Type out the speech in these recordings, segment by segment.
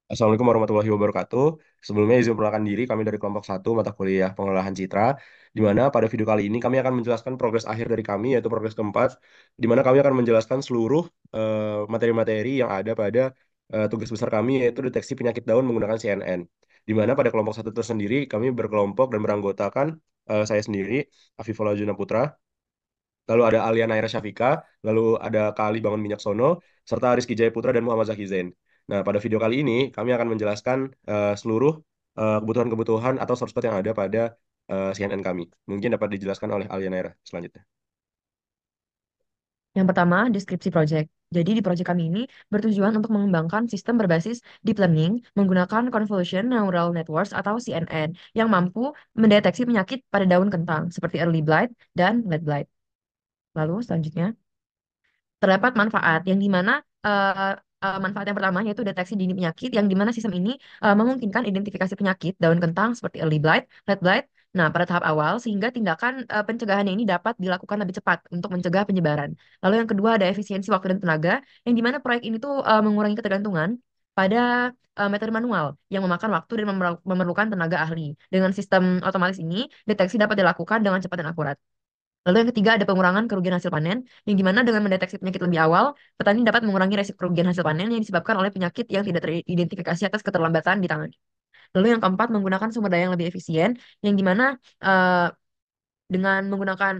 Assalamualaikum warahmatullahi wabarakatuh. Sebelumnya izin perkenalkan diri, kami dari kelompok satu mata kuliah Pengelolaan Citra, di mana pada video kali ini kami akan menjelaskan progres akhir dari kami, yaitu progres keempat, di mana kami akan menjelaskan seluruh materi-materi yang ada pada tugas besar kami, yaitu deteksi penyakit daun menggunakan CNN. Di mana pada kelompok satu tersendiri, kami berkelompok dan beranggotakan saya sendiri, Afifullah Juna Putra, lalu ada Alia Naira Syafika, lalu ada Kali Bangun Minyak Sono, serta Rizky Jayaputra dan Muhammad Zaki Zain. Nah, pada video kali ini kami akan menjelaskan seluruh kebutuhan-kebutuhan atau source code yang ada pada CNN kami. Mungkin dapat dijelaskan oleh Alia Naira selanjutnya. Yang pertama, deskripsi project. Jadi di project kami ini bertujuan untuk mengembangkan sistem berbasis deep learning menggunakan convolution neural networks atau CNN yang mampu mendeteksi penyakit pada daun kentang seperti early blight dan late blight. Lalu selanjutnya terdapat manfaat yang dimana eh, manfaat yang pertama yaitu deteksi dini penyakit yang dimana sistem ini memungkinkan identifikasi penyakit daun kentang seperti early blight, late blight. Nah, pada tahap awal sehingga tindakan pencegahan ini dapat dilakukan lebih cepat untuk mencegah penyebaran. Lalu yang kedua ada efisiensi waktu dan tenaga yang dimana proyek ini tuh mengurangi ketergantungan pada metode manual yang memakan waktu dan memerlukan tenaga ahli. Dengan sistem otomatis ini, deteksi dapat dilakukan dengan cepat dan akurat. Lalu yang ketiga ada pengurangan kerugian hasil panen, yang dimana dengan mendeteksi penyakit lebih awal, petani dapat mengurangi resiko kerugian hasil panen yang disebabkan oleh penyakit yang tidak teridentifikasi atas keterlambatan di tangan. Lalu yang keempat menggunakan sumber daya yang lebih efisien, yang dimana eh, dengan menggunakan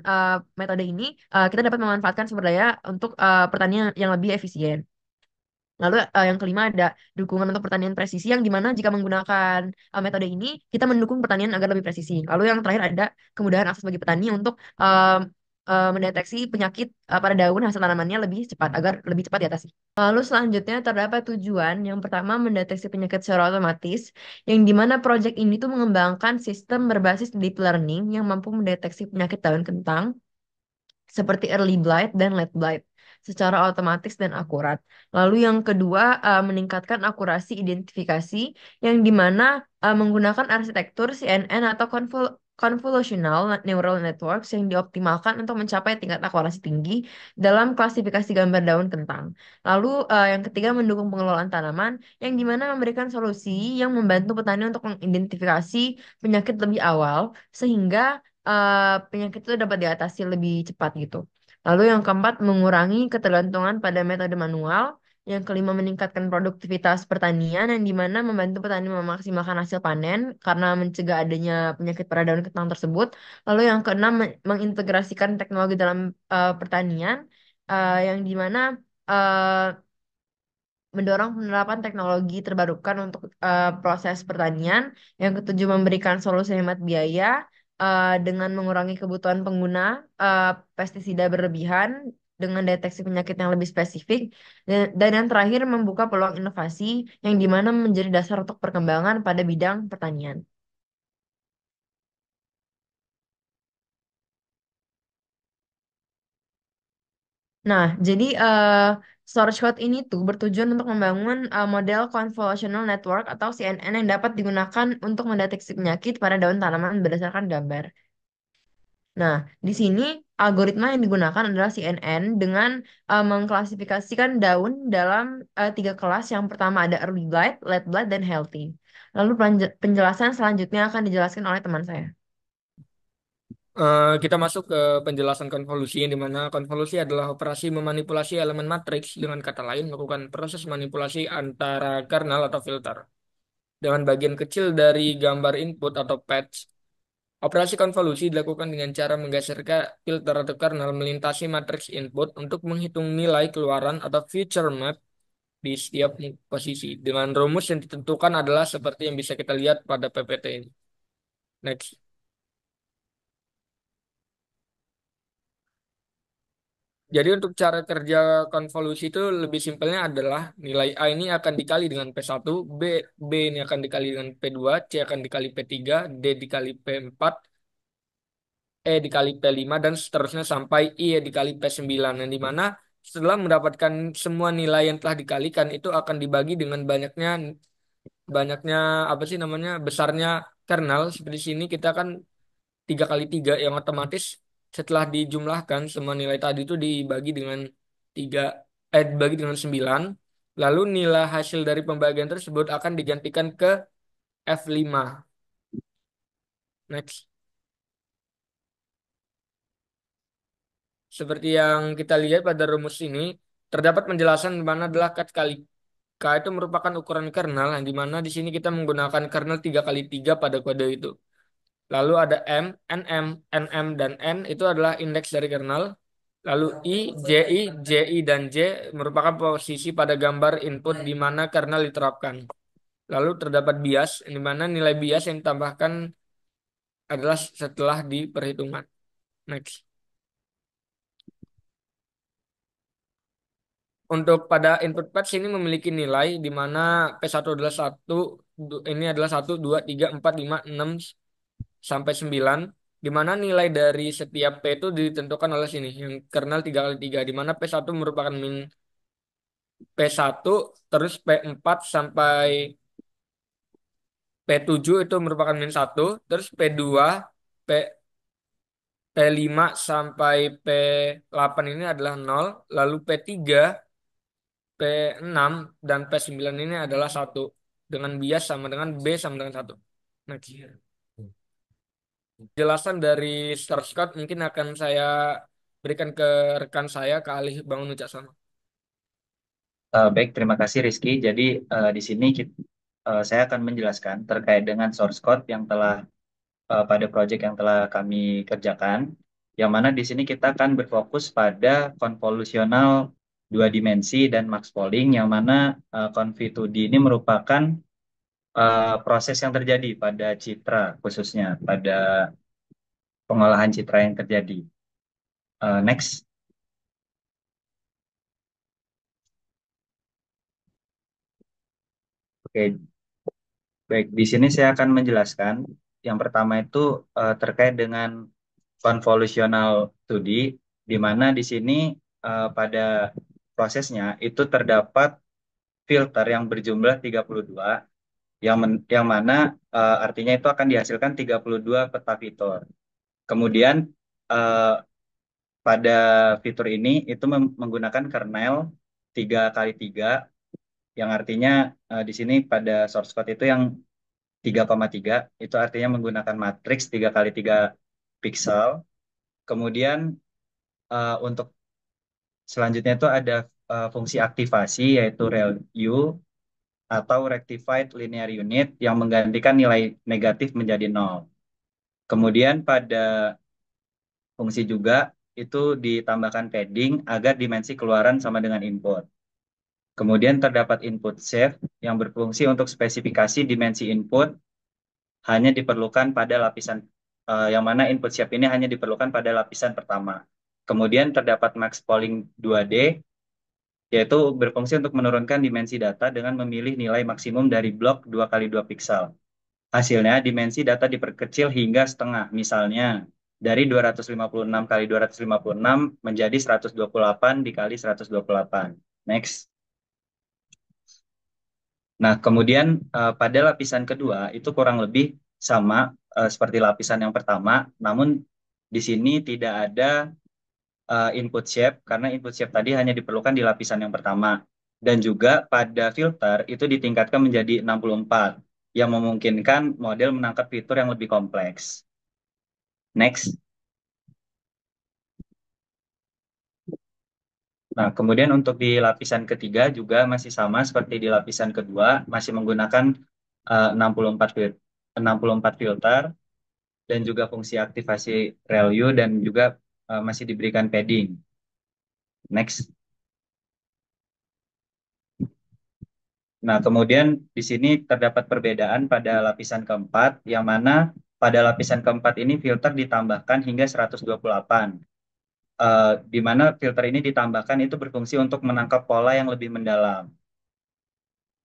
metode ini kita dapat memanfaatkan sumber daya untuk pertanian yang lebih efisien. Lalu yang kelima ada dukungan untuk pertanian presisi yang dimana jika menggunakan metode ini kita mendukung pertanian agar lebih presisi. Lalu yang terakhir ada kemudahan akses bagi petani untuk mendeteksi penyakit pada daun hasil tanamannya lebih cepat agar lebih cepat diatasi. Lalu selanjutnya terdapat tujuan yang pertama mendeteksi penyakit secara otomatis yang dimana proyek ini tuh mengembangkan sistem berbasis deep learning yang mampu mendeteksi penyakit daun kentang seperti early blight dan late blight secara otomatis dan akurat. Lalu yang kedua, meningkatkan akurasi identifikasi yang dimana menggunakan arsitektur CNN atau convolutional neural networks yang dioptimalkan untuk mencapai tingkat akurasi tinggi dalam klasifikasi gambar daun kentang. Lalu yang ketiga, mendukung pengelolaan tanaman yang dimana memberikan solusi yang membantu petani untuk mengidentifikasi penyakit lebih awal sehingga penyakit itu dapat diatasi lebih cepat gitu. Lalu yang keempat, mengurangi ketergantungan pada metode manual. Yang kelima, meningkatkan produktivitas pertanian yang dimana membantu petani memaksimalkan hasil panen karena mencegah adanya penyakit pada daun ketang tersebut. Lalu yang keenam, mengintegrasikan teknologi dalam pertanian yang dimana eh, mendorong penerapan teknologi terbarukan untuk proses pertanian. Yang ketujuh, memberikan solusi hemat biaya dengan mengurangi kebutuhan pengguna pestisida berlebihan dengan deteksi penyakit yang lebih spesifik. Dan yang terakhir, membuka peluang inovasi yang dimana menjadi dasar untuk perkembangan pada bidang pertanian. Nah, jadi source code ini tuh bertujuan untuk membangun model convolutional network atau CNN yang dapat digunakan untuk mendeteksi penyakit pada daun tanaman berdasarkan gambar. Nah, di sini algoritma yang digunakan adalah CNN dengan mengklasifikasikan daun dalam tiga kelas. Yang pertama ada early blight, late blight, dan healthy. Lalu penjelasan selanjutnya akan dijelaskan oleh teman saya. Kita masuk ke penjelasan konvolusi yang dimana konvolusi adalah operasi memanipulasi elemen matriks dengan kata lain melakukan proses manipulasi antara kernel atau filter dengan bagian kecil dari gambar input atau patch. Operasi konvolusi dilakukan dengan cara menggeserkan filter atau kernel melintasi matriks input untuk menghitung nilai keluaran atau feature map di setiap posisi dengan rumus yang ditentukan adalah seperti yang bisa kita lihat pada PPT ini. Next. Jadi untuk cara kerja konvolusi itu lebih simpelnya adalah nilai A ini akan dikali dengan P1, B ini akan dikali dengan P2, C akan dikali P3, D dikali P4, E dikali P5, dan seterusnya sampai I dikali P9. Yang dimana setelah mendapatkan semua nilai yang telah dikalikan itu akan dibagi dengan banyaknya banyaknya apa sih namanya besarnya kernel. Seperti sini kita kan 3 kali 3 yang otomatis setelah dijumlahkan semua nilai tadi itu dibagi dengan 3 dibagi dengan 9 Lalu nilai hasil dari pembagian tersebut akan digantikan ke F5. Next. Seperti yang kita lihat pada rumus ini, terdapat penjelasan di mana adalah kat kali K itu merupakan ukuran kernel, yang di mana di sini kita menggunakan kernel 3 kali 3 pada kode itu. Lalu ada M, NM, dan N itu adalah indeks dari kernel. Lalu JI, dan J merupakan posisi pada gambar input di mana kernel diterapkan. Lalu terdapat bias, di mana nilai bias yang ditambahkan adalah setelah di perhitungan. Next. Untuk pada input patch ini memiliki nilai di mana P1 adalah ini adalah 1, 2, 3, 4, 5, 6 sampai 9, di mana nilai dari setiap P itu ditentukan oleh sini, yang kernel 3 kali 3 di mana P1 merupakan min P1, terus P4 sampai P7 itu merupakan min 1, terus P2, P, P5 sampai P8 ini adalah 0, lalu P3, P6, dan P9 ini adalah 1, dengan bias sama dengan B sama dengan 1. Nah, jelasan dari source code mungkin akan saya berikan ke rekan saya, ke Alih Bangun Wicaksono. Baik, terima kasih Rizky. Jadi di sini saya akan menjelaskan terkait dengan source code yang telah pada project yang telah kami kerjakan, yang mana di sini kita akan berfokus pada konvolusional dua dimensi dan max Pooling, yang mana conv2D ini merupakan proses yang terjadi pada citra, khususnya pada pengolahan citra yang terjadi. Next. Oke, baik. Di sini saya akan menjelaskan yang pertama itu terkait dengan convolutional 2D, di mana di sini pada prosesnya itu terdapat filter yang berjumlah 32, yang mana artinya itu akan dihasilkan 32 peta fitur. Kemudian eh, pada fitur ini itu menggunakan kernel 3 kali 3, yang artinya di sini pada source code itu yang 3,3 itu artinya menggunakan matriks 3 kali 3 pixel. Kemudian untuk selanjutnya itu ada fungsi aktivasi, yaitu ReLU atau Rectified Linear Unit, yang menggantikan nilai negatif menjadi 0. Kemudian pada fungsi juga itu ditambahkan padding agar dimensi keluaran sama dengan input. Kemudian terdapat input shape yang berfungsi untuk spesifikasi dimensi input hanya diperlukan pada lapisan, yang mana input shape ini hanya diperlukan pada lapisan pertama. Kemudian terdapat max Pooling 2D, yaitu berfungsi untuk menurunkan dimensi data dengan memilih nilai maksimum dari blok 2 kali 2 pixel. Hasilnya, dimensi data diperkecil hingga setengah, misalnya dari 256 kali 256 menjadi 128 dikali 128. Next. Nah, kemudian pada lapisan kedua itu kurang lebih sama seperti lapisan yang pertama, namun di sini tidak ada input shape, karena input shape tadi hanya diperlukan di lapisan yang pertama. Dan juga pada filter itu ditingkatkan menjadi 64, yang memungkinkan model menangkap fitur yang lebih kompleks. Next. Nah, kemudian untuk di lapisan ketiga juga masih sama seperti di lapisan kedua, masih menggunakan 64 64 filter, dan juga fungsi aktivasi ReLU, dan juga masih diberikan padding. Next. Nah, kemudian di sini terdapat perbedaan pada lapisan keempat, yang mana pada lapisan keempat ini filter ditambahkan hingga 128. Di mana filter ini ditambahkan itu berfungsi untuk menangkap pola yang lebih mendalam.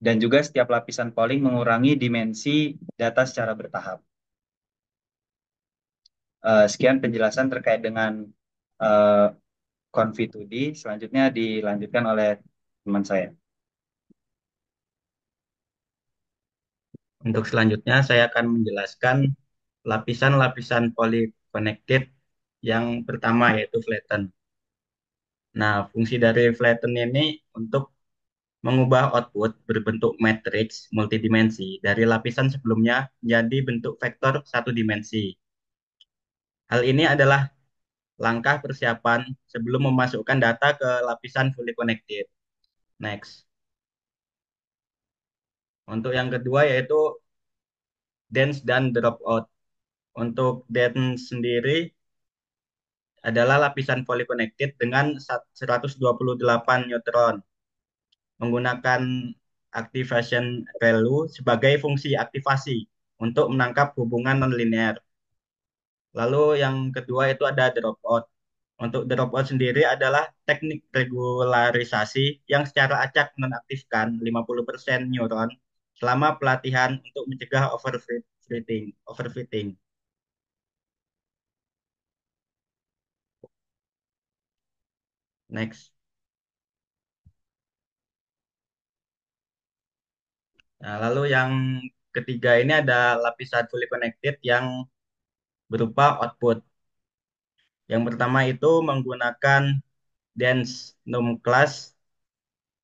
Dan juga setiap lapisan polling mengurangi dimensi data secara bertahap. Sekian penjelasan terkait dengan conv2D. Selanjutnya dilanjutkan oleh teman saya. Untuk selanjutnya saya akan menjelaskan lapisan-lapisan polyconnected yang pertama, yaitu flatten. Nah, fungsi dari flatten ini untuk mengubah output berbentuk matriks multidimensi dari lapisan sebelumnya menjadi bentuk vektor satu dimensi. Hal ini adalah langkah persiapan sebelum memasukkan data ke lapisan fully connected. Next. Untuk yang kedua yaitu dense dan dropout. Untuk dense sendiri adalah lapisan fully connected dengan 128 neutron menggunakan activation value sebagai fungsi aktivasi untuk menangkap hubungan nonlinear. Lalu yang kedua itu ada dropout. Untuk dropout sendiri adalah teknik regularisasi yang secara acak menonaktifkan 50% neuron selama pelatihan untuk mencegah overfitting. Next. Nah, lalu yang ketiga ini ada lapisan fully connected yang berupa output. Yang pertama itu menggunakan dense num class,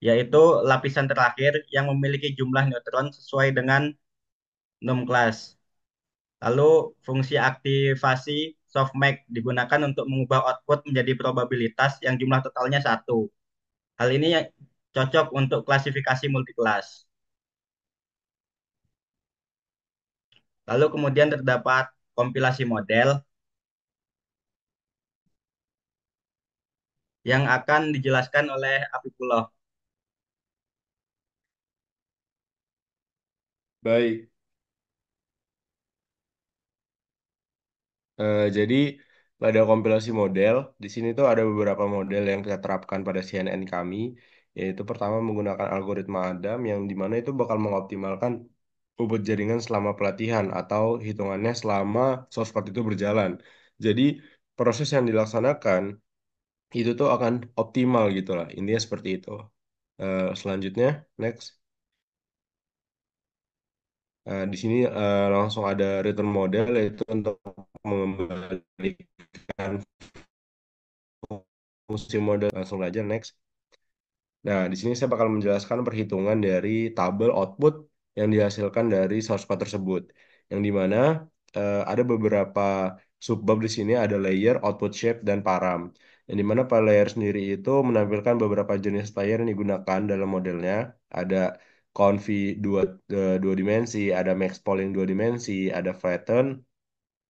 yaitu lapisan terakhir yang memiliki jumlah neutron sesuai dengan num class. Lalu fungsi aktivasi softmax digunakan untuk mengubah output menjadi probabilitas yang jumlah totalnya satu. Hal ini cocok untuk klasifikasi multiclass. Lalu kemudian terdapat kompilasi model yang akan dijelaskan oleh Apipullah. Baik. Jadi pada kompilasi model, di sini tuh ada beberapa model yang kita terapkan pada CNN kami, yaitu pertama menggunakan algoritma Adam yang dimana itu bakal mengoptimalkan bobot jaringan selama pelatihan atau hitungannya selama source code itu berjalan. Jadi proses yang dilaksanakan itu tuh akan optimal gitu lah. Intinya seperti itu. Selanjutnya, next. Di sini langsung ada return model yaitu untuk mengembalikan fungsi model langsung aja next. Nah, di sini saya bakal menjelaskan perhitungan dari tabel output yang dihasilkan dari source code tersebut. Yang dimana ada beberapa subbab di sini ada layer, output shape, dan param. Yang dimana pada layer sendiri itu menampilkan beberapa jenis layer yang digunakan dalam modelnya. Ada conv dua dimensi, ada max polling dua dimensi, ada flatten,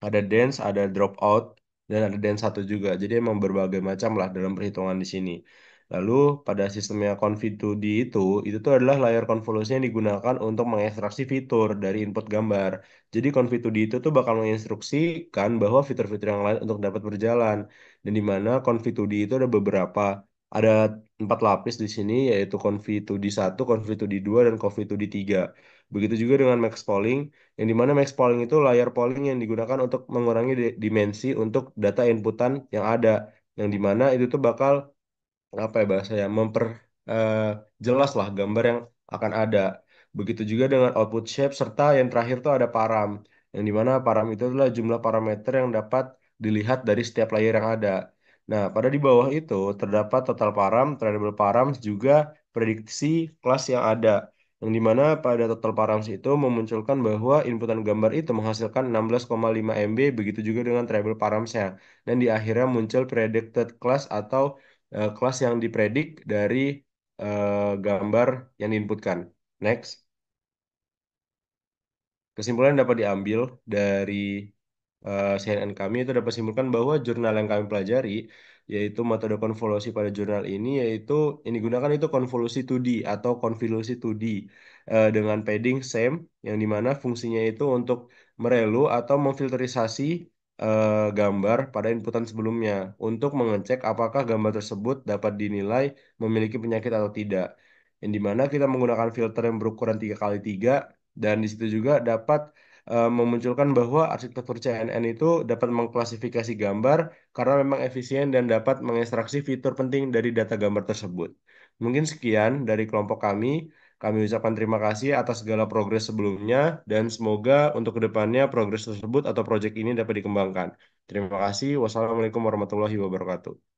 ada dance, ada dropout, dan ada dance satu juga. Jadi emang berbagai macam lah dalam perhitungan di sini. Lalu pada sistemnya conv2D itu tuh adalah layar konvolusi yang digunakan untuk mengekstraksi fitur dari input gambar. Jadi conv2D itu tuh bakal menginstruksikan bahwa fitur-fitur yang lain untuk dapat berjalan. Dan di mana conv2D itu ada beberapa, ada 4 lapis di sini yaitu conv2D1, conv2D2, dan conv2D3. Begitu juga dengan max polling yang dimana max polling itu layar polling yang digunakan untuk mengurangi dimensi untuk data inputan yang ada, yang dimana itu tuh bakal apa ya bahasa ya jelas lah gambar yang akan ada. Begitu juga dengan output shape serta yang terakhir tuh ada param, yang dimana param itu adalah jumlah parameter yang dapat dilihat dari setiap layer yang ada. Nah, pada di bawah itu terdapat total param, tradable param, juga prediksi kelas yang ada. Yang dimana pada total params itu memunculkan bahwa inputan gambar itu menghasilkan 16,5 MB, begitu juga dengan tradable paramsnya. Dan di akhirnya muncul predicted class atau kelas yang dipredik dari gambar yang diinputkan. Next. Kesimpulan yang dapat diambil dari CNN kami itu dapat simpulkan bahwa jurnal yang kami pelajari, yaitu metode konvolusi pada jurnal ini, yaitu yang digunakan itu konvolusi 2D atau konvolusi 2D dengan padding same, yang dimana fungsinya itu untuk merelu atau memfilterisasi gambar pada inputan sebelumnya untuk mengecek apakah gambar tersebut dapat dinilai memiliki penyakit atau tidak. Yang dimana kita menggunakan filter yang berukuran 3x3 dan di situ juga dapat memunculkan bahwa arsitektur CNN itu dapat mengklasifikasi gambar karena memang efisien dan dapat mengekstraksi fitur penting dari data gambar tersebut. Mungkin sekian dari kelompok kami. Kami ucapkan terima kasih atas segala progres sebelumnya dan semoga untuk kedepannya progres tersebut atau proyek ini dapat dikembangkan. Terima kasih. Wassalamualaikum warahmatullahi wabarakatuh.